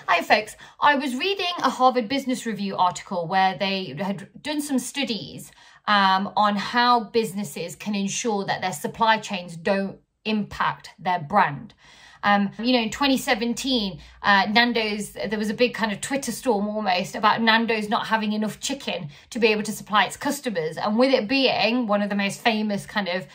Hi folks, I was reading a Harvard Business Review article where they had done some studies on how businesses can ensure that their supply chains don't impact their brand. In 2017, Nando's, there was a big kind of Twitter storm almost about Nando's not having enough chicken to be able to supply its customers. And with it being one of the most famous kind of,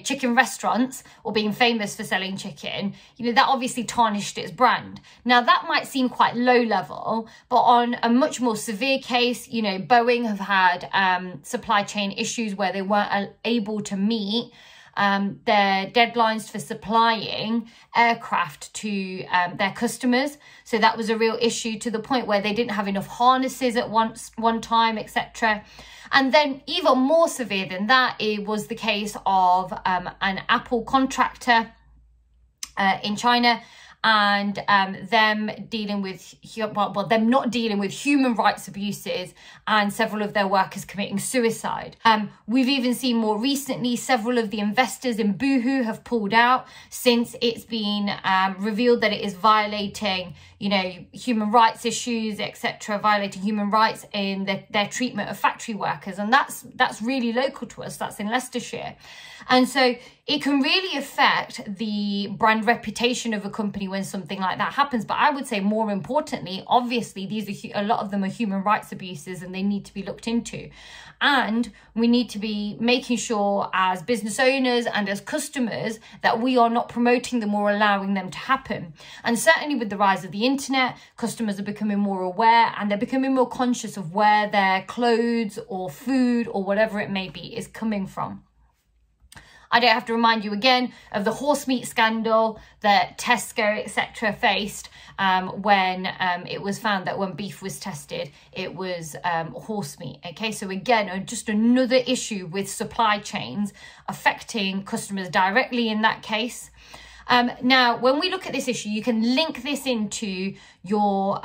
chicken restaurants, or being famous for selling chicken, that obviously tarnished its brand. Now that might seem quite low level, but on a much more severe case, Boeing have had supply chain issues where they weren't able to meet their deadlines for supplying aircraft to their customers. So that was a real issue, to the point where they didn't have enough harnesses at one time, etc. And then even more severe than that, it was the case of an Apple contractor in China, and them not dealing with human rights abuses, and several of their workers committing suicide. We've even seen more recently several of the investors in Boohoo have pulled out since it's been revealed that it is violating, human rights issues, etc., violating human rights in their treatment of factory workers. And that's really local to us. That's in Leicestershire. And so it can really affect the brand reputation of a company when something like that happens. But I would say more importantly, obviously, a lot of them are human rights abuses and they need to be looked into. And we need to be making sure as business owners and as customers that we are not promoting them or allowing them to happen. And certainly with the rise of the internet, customers are becoming more aware and they're becoming more conscious of where their clothes or food or whatever it may be is coming from. I don't have to remind you again of the horse meat scandal that Tesco, etc. faced when it was found that when beef was tested, it was horse meat. Okay, so again, just another issue with supply chains affecting customers directly in that case. Now, when we look at this issue, you can link this into your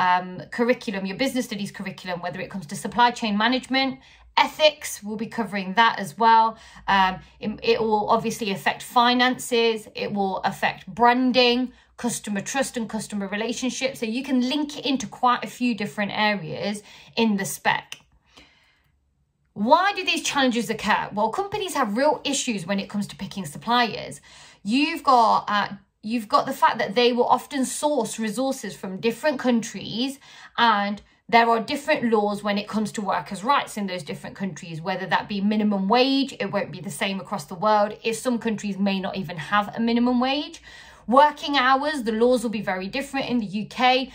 curriculum, your business studies curriculum, whether it comes to supply chain management. Ethics, we'll be covering that as well. It will obviously affect finances. It will affect branding, customer trust and customer relationships. So you can link it into quite a few different areas in the spec. Why do these challenges occur? Well, companies have real issues when it comes to picking suppliers. You've got the fact that they will often source resources from different countries, and there are different laws when it comes to workers' rights in those different countries, whether that be minimum wage. It won't be the same across the world. Some countries may not even have a minimum wage. Working hours, the laws will be very different in the UK.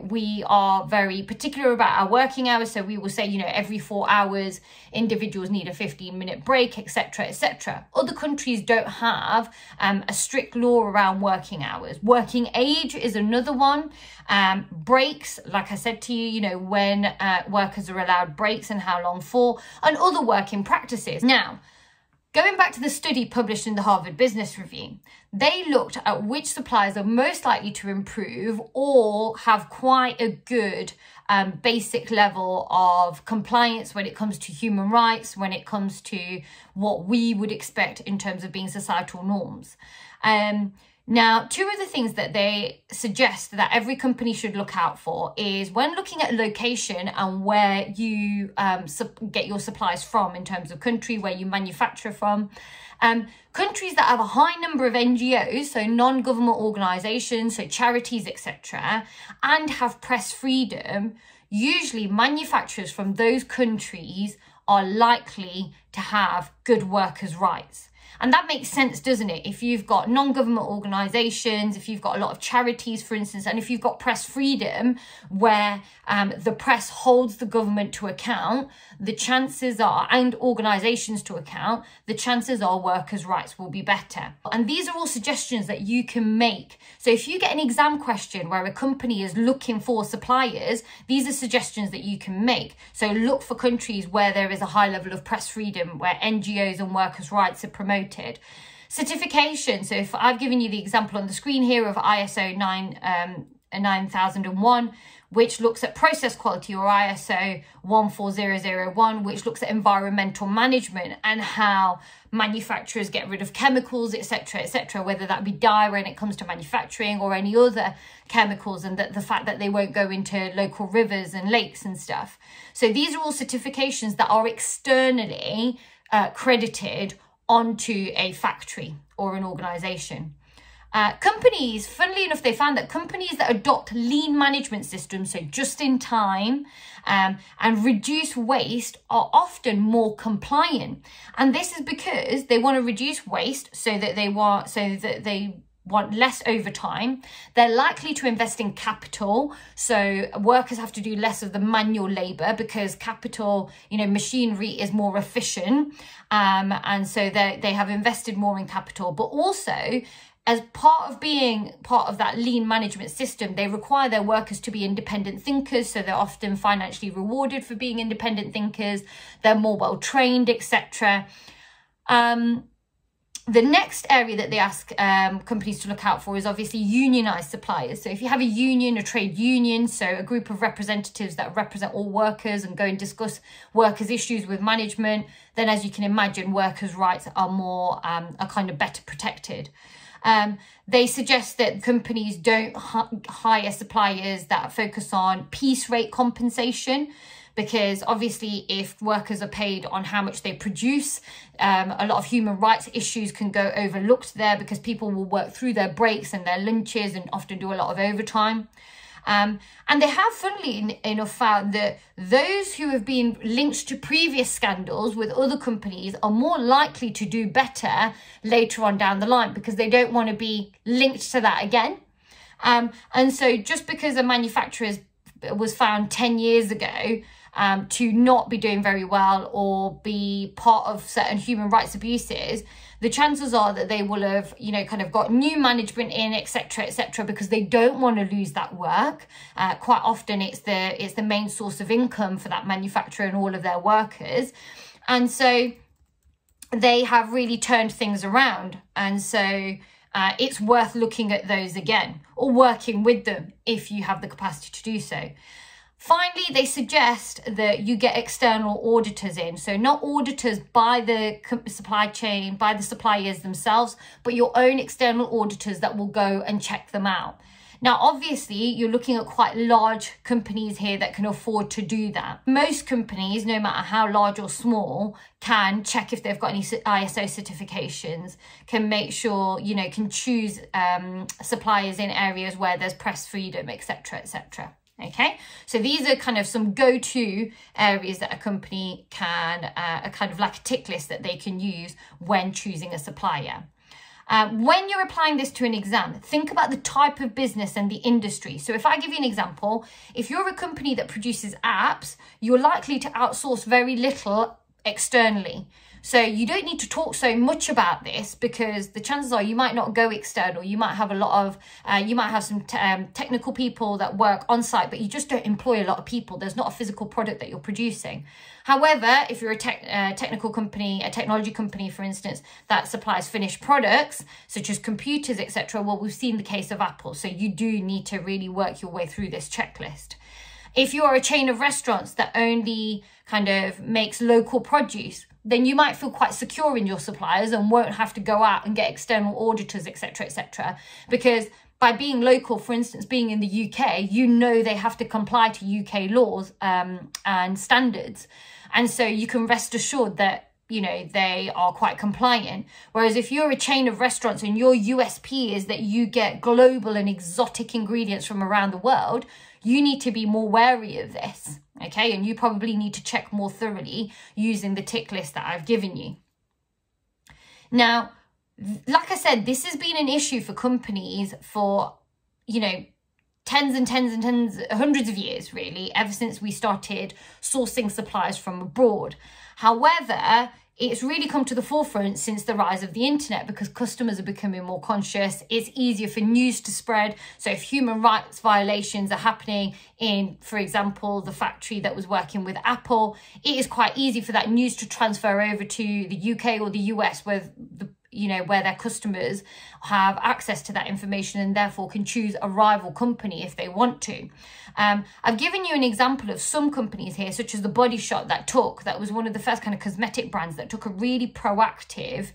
We are very particular about our working hours. So we will say, every 4 hours, individuals need a 15-minute break, etc., etc. Other countries don't have a strict law around working hours. Working age is another one. Breaks, like I said to you, when workers are allowed breaks and how long for, and other working practices. Now, going back to the study published in the Harvard Business Review, they looked at which suppliers are most likely to improve or have quite a good basic level of compliance when it comes to human rights, when it comes to what we would expect in terms of being societal norms. Now, two of the things that they suggest that every company should look out for is when looking at location and where you get your supplies from in terms of country, where you manufacture from. Countries that have a high number of NGOs, so non-government organisations, so charities, etc., and have press freedom, usually manufacturers from those countries are likely to have good workers' rights. And that makes sense, doesn't it? If you've got non-government organisations, if you've got a lot of charities, for instance, and if you've got press freedom where the press holds the government to account, the chances are, and organisations to account, the chances are workers' rights will be better. And these are all suggestions that you can make. So if you get an exam question where a company is looking for suppliers, these are suggestions that you can make. So look for countries where there is a high level of press freedom, where NGOs and workers' rights are promoted. Certification. So if I've given you the example on the screen here of ISO 9001, which looks at process quality, or ISO 14001, which looks at environmental management and how manufacturers get rid of chemicals, etc., whether that be dye when it comes to manufacturing or any other chemicals, and the fact that they won't go into local rivers and lakes and stuff. So these are all certifications that are externally credited onto a factory or an organization. Companies, funnily enough, they found that companies that adopt lean management systems, so just in time, and reduce waste are often more compliant. And this is because they want to reduce waste so that they want less overtime. They're likely to invest in capital, so workers have to do less of the manual labor because capital, machinery is more efficient, and so they have invested more in capital. But also, as part of being part of that lean management system, they require their workers to be independent thinkers. So they're often financially rewarded for being independent thinkers. They're more well trained, etc. The next area that they ask companies to look out for is obviously unionized suppliers. So if you have a union, a trade union, so a group of representatives that represent all workers and go and discuss workers' issues with management, then as you can imagine, workers' rights are kind of better protected. They suggest that companies don't hire suppliers that focus on piece rate compensation, because obviously if workers are paid on how much they produce, a lot of human rights issues can go overlooked there because people will work through their breaks and their lunches and often do a lot of overtime. And they have, funnily enough, found that those who have been linked to previous scandals with other companies are more likely to do better later on down the line because they don't want to be linked to that again. And so just because a manufacturer was found 10 years ago to not be doing very well or be part of certain human rights abuses, the chances are that they will have, kind of got new management in, etc., because they don't want to lose that work. Quite often it's the main source of income for that manufacturer and all of their workers. And so they have really turned things around. And so it's worth looking at those again or working with them if you have the capacity to do so. Finally, they suggest that you get external auditors in. So not auditors by the supply chain, by the suppliers themselves, but your own external auditors that will go and check them out. Now, obviously, you're looking at quite large companies here that can afford to do that. Most companies, no matter how large or small, can check if they've got any ISO certifications, can make sure, can choose suppliers in areas where there's press freedom, etc. Okay, so these are kind of some go-to areas that a company can, a kind of like a tick list that they can use when choosing a supplier. When you're applying this to an exam, think about the type of business and the industry. So if I give you an example, if you're a company that produces apps, you're likely to outsource very little externally. So you don't need to talk so much about this because the chances are you might not go external. You might have a lot of, you might have some technical people that work on site, but you just don't employ a lot of people. There's not a physical product that you're producing. However, if you're a technical company, a technology company, for instance, that supplies finished products, such as computers, etc., well, we've seen the case of Apple. So you do need to really work your way through this checklist. If you are a chain of restaurants that only kind of makes local produce, then you might feel quite secure in your suppliers and won't have to go out and get external auditors, etc., because by being local, for instance, being in the UK, they have to comply to UK laws and standards. And so you can rest assured that, they are quite compliant. Whereas if you're a chain of restaurants and your USP is that you get global and exotic ingredients from around the world, you need to be more wary of this, okay? And you probably need to check more thoroughly using the tick list that I've given you. Now, like I said, this has been an issue for companies for, tens and tens, hundreds of years, really, ever since we started sourcing supplies from abroad. However, it's really come to the forefront since the rise of the internet because customers are becoming more conscious. It's easier for news to spread. So if human rights violations are happening in, for example, the factory that was working with Apple, it is quite easy for that news to transfer over to the UK or the US where you know, where their customers have access to that information and therefore can choose a rival company if they want to. I've given you an example of some companies here, such as the Body Shop that was one of the first kind of cosmetic brands that took a really proactive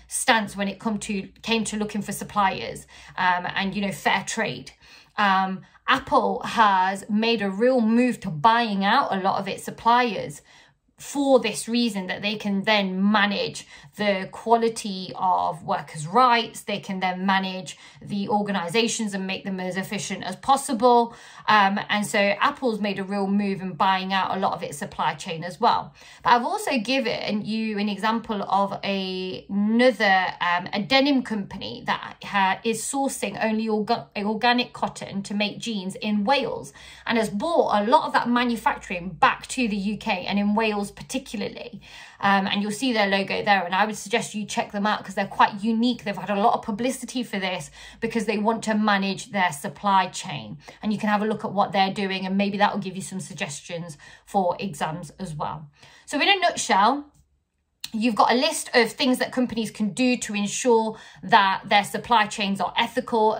stance when it came to looking for suppliers and, you know, fair trade. Apple has made a real move to buying out a lot of its suppliers for this reason, that they can then manage the quality of workers' rights, they can then manage the organizations and make them as efficient as possible. And so Apple's made a real move in buying out a lot of its supply chain as well. But I've also given you an example of another a denim company that is sourcing only organic cotton to make jeans in Wales, and has brought a lot of that manufacturing back to the UK, and in Wales particularly. And you'll see their logo there, and I would suggest you check them out because they're quite unique. They've had a lot of publicity for this because they want to manage their supply chain, and you can have a look at what they're doing, and maybe that will give you some suggestions for exams as well. So in a nutshell, you've got a list of things that companies can do to ensure that their supply chains are ethical